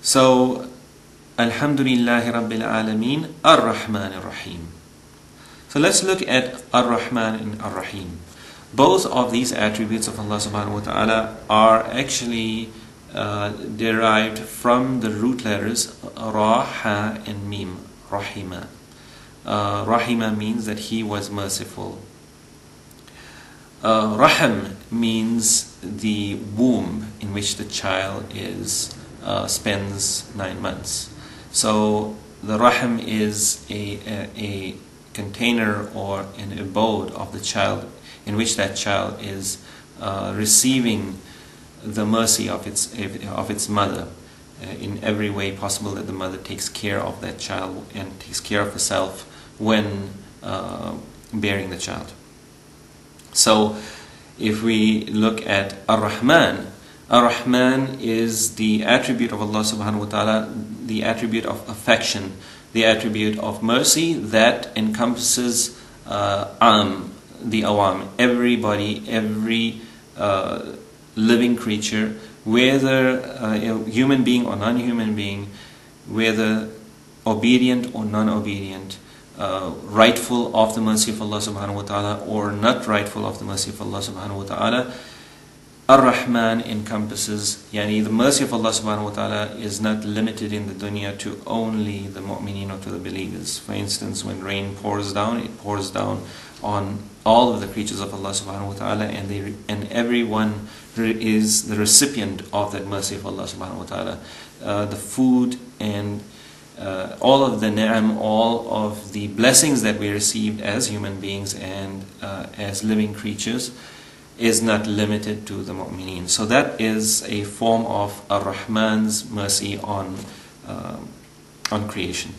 So, Alhamdulillahi Rabbil Alameen, Ar-Rahman Ar-Rahim. So let's look at Ar-Rahman and Ar-Rahim. Both of these attributes of Allah subhanahu wa ta'ala are actually derived from the root letters Ra, Ha and Mim, Rahima. Rahima means that he was merciful. Raham means the womb in which the child spends 9 months. So the Raham is a container or an abode of the child in which that child is receiving the mercy of its mother in every way possible, that the mother takes care of that child and takes care of herself when bearing the child. So if we look at Ar-Rahman, Ar-Rahman is the attribute of Allah subhanahu wa ta'ala, the attribute of affection, the attribute of mercy that encompasses the awam, everybody, every living creature, whether a human being or non-human being, whether obedient or non-obedient, rightful of the mercy of Allah subhanahu wa ta'ala or not rightful of the mercy of Allah subhanahu wa ta'ala. Ar-Rahman encompasses, the mercy of Allah subhanahu wa ta'ala is not limited in the dunya to only the mu'mineen or to the believers. For instance, when rain pours down, it pours down on all of the creatures of Allah subhanahu wa ta'ala, and everyone is the recipient of that mercy of Allah subhanahu wa ta'ala. The food and all of the ni'am, all of the blessings that we received as human beings and as living creatures is not limited to the mu'mineen. So that is a form of Ar-Rahman's mercy on creation.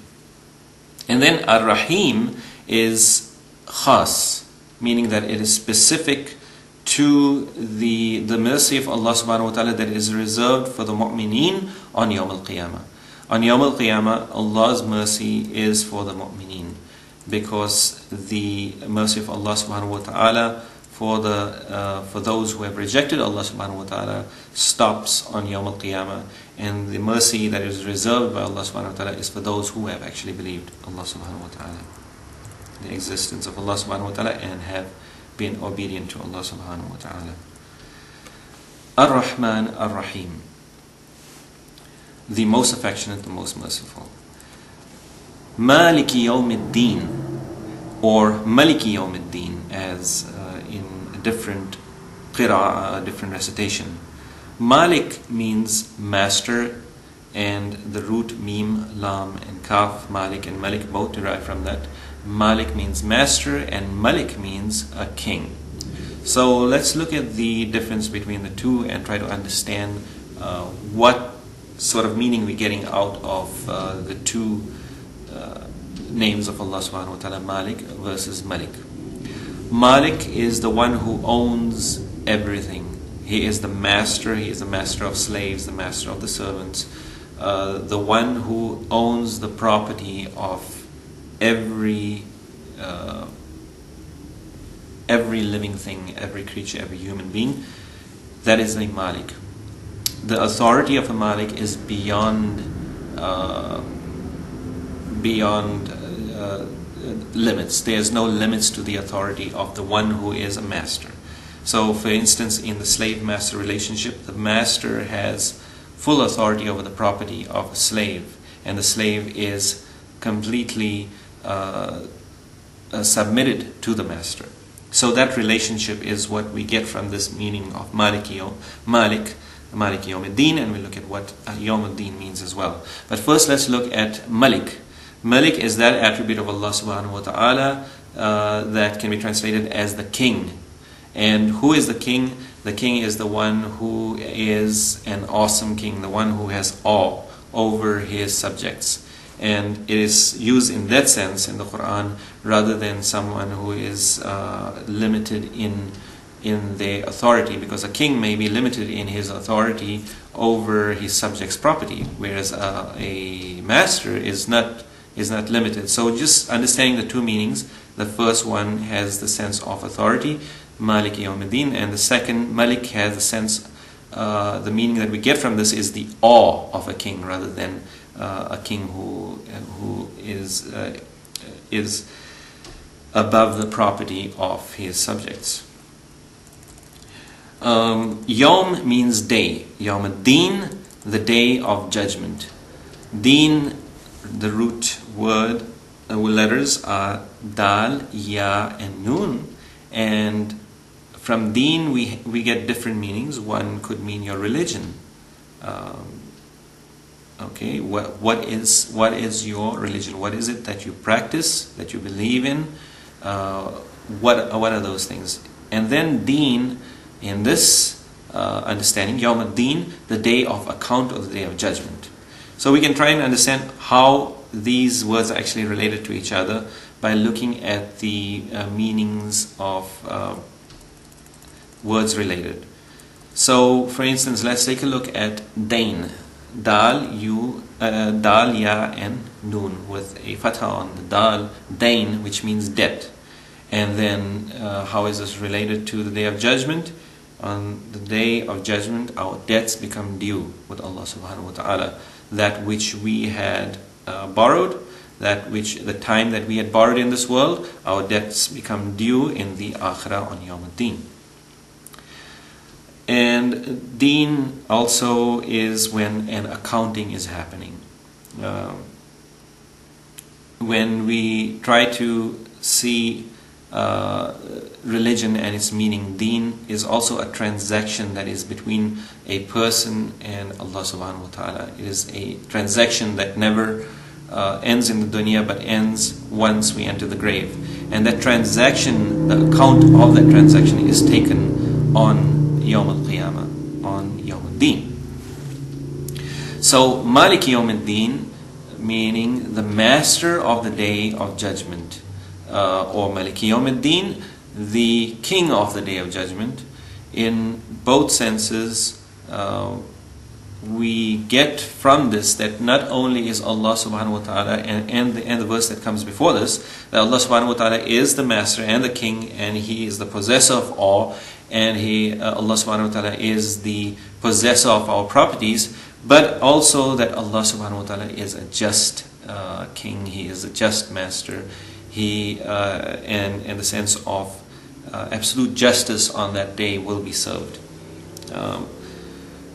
And then Ar-Rahim is khas, meaning that it is specific to the mercy of Allah subhanahu wa ta'ala that is reserved for the mu'mineen on Yawm al-Qiyamah. On Yawm al-Qiyamah, Allah's mercy is for the mu'mineen, because the mercy of Allah subhanahu wa ta'ala for those who have rejected Allah subhanahu wa ta'ala stops on Yawm al-Qiyamah, and the mercy that is reserved by Allah subhanahu wa ta'ala is for those who have actually believed Allah subhanahu wa ta'ala, the existence of Allah subhanahu wa ta'ala, and have been obedient to Allah subhanahu wa ta'ala. Ar-Rahman Ar-Rahim, the most affectionate, the most merciful. Maliki Yawmiddin, or Maliki Yawmiddin, as in a different qira'ah, a different recitation. Malik means master, and the root mim, lam and kaf, Malik and Malik both derive from that. Malik means master and Malik means a king. So let's look at the difference between the two and try to understand what sort of meaning we're getting out of the two names of Allah subhanahu wa ta'ala, Malik versus Malik. Malik is the one who owns everything. He is the master, he is the master of slaves, the master of the servants, the one who owns the property of every living thing, every creature, every human being. That is a Malik. The authority of a Malik is beyond limits. There's no limits to the authority of the one who is a master. So for instance, in the slave-master relationship, the master has full authority over the property of a slave, and the slave is completely submitted to the master. So that relationship is what we get from this meaning of Malik Yawmiddin, and we'll look at what Yawmiddin means as well. But first let's look at Malik. Malik is that attribute of Allah subhanahu wa ta'ala that can be translated as the king. And who is the king? The king is the one who is an awesome king, the one who has awe over his subjects. And it is used in that sense in the Qur'an, rather than someone who is limited in their authority, because a king may be limited in his authority over his subjects' property, whereas a master is not limited. So just understanding the two meanings, the first one has the sense of authority, Malik Yawmiddin, and the second, Malik, has the sense the meaning that we get from this is the awe of a king, rather than a king who is above the property of his subjects. Yawm means day. Yawm ad-Din, the day of judgment. Deen, the root word letters are Dal, Ya, and Nun, and from Deen we get different meanings. One could mean your religion. Okay, what is your religion? What is it that you practice, that you believe in? What are those things? And then Deen, in this understanding, Yawm ad-Din, the day of account, or the day of judgment. So we can try and understand how these words are actually related to each other by looking at the meanings of words related. So, for instance, let's take a look at Dain. Dal, Dal, Ya, and Nun, with a fatha on the Dal. Dain, which means debt. And then, how is this related to the Day of Judgment? On the Day of Judgment, our debts become due with Allah subhanahu wa ta'ala. That which we had borrowed, the time that we had borrowed in this world, our debts become due in the Akhirah on Yawm ad-Din. And Deen also is when an accounting is happening. When we try to see religion and its meaning, Deen is also a transaction that is between a person and Allah subhanahu wa ta'ala. It is a transaction that never ends in the dunya, but ends once we enter the grave. And that transaction, the account of that transaction, is taken on Yawm al-Qiyamah, on Yawm ad-Din. So Malik Yawm ad-Din, meaning the master of the day of judgment, or Malik Yawm ad-Din, the king of the day of judgment. In both senses, we get from this that not only is Allah subhanahu wa ta'ala, and the verse that comes before this, that Allah subhanahu wa ta'ala is the master and the king, and He is the possessor of all, and Allah subhanahu wa ta'ala is the possessor of our properties, but also that Allah subhanahu wa ta'ala is a just king, He is a just master. He, and in the sense of absolute justice on that day will be served.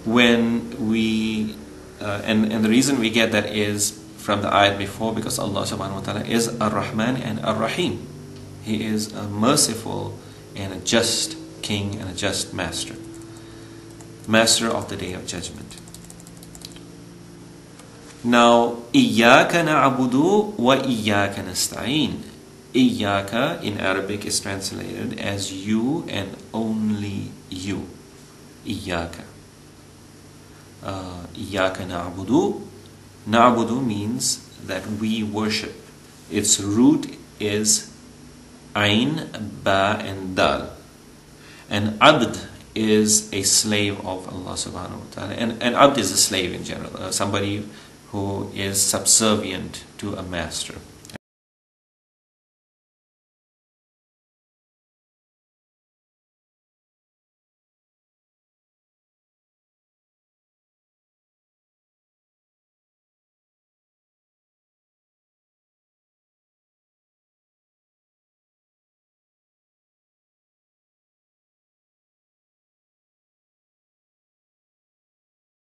When we, and the reason we get that is from the ayat before, because Allah subhanahu wa ta'ala is Ar-Rahman and Ar-Rahim. He is a merciful and a just king and a just master. Master of the day of judgment. Now, Iyyaka na'budu wa iyyaka nasta'in. Iyyaka in Arabic is translated as you and only you. Iyyaka. Iyyaka na'budu. Na'budu means that we worship. Its root is Ain, Ba, and Dal. And Abd is a slave of Allah subhanahu wa ta'ala. And Abd is a slave in general, somebody who is subservient to a master.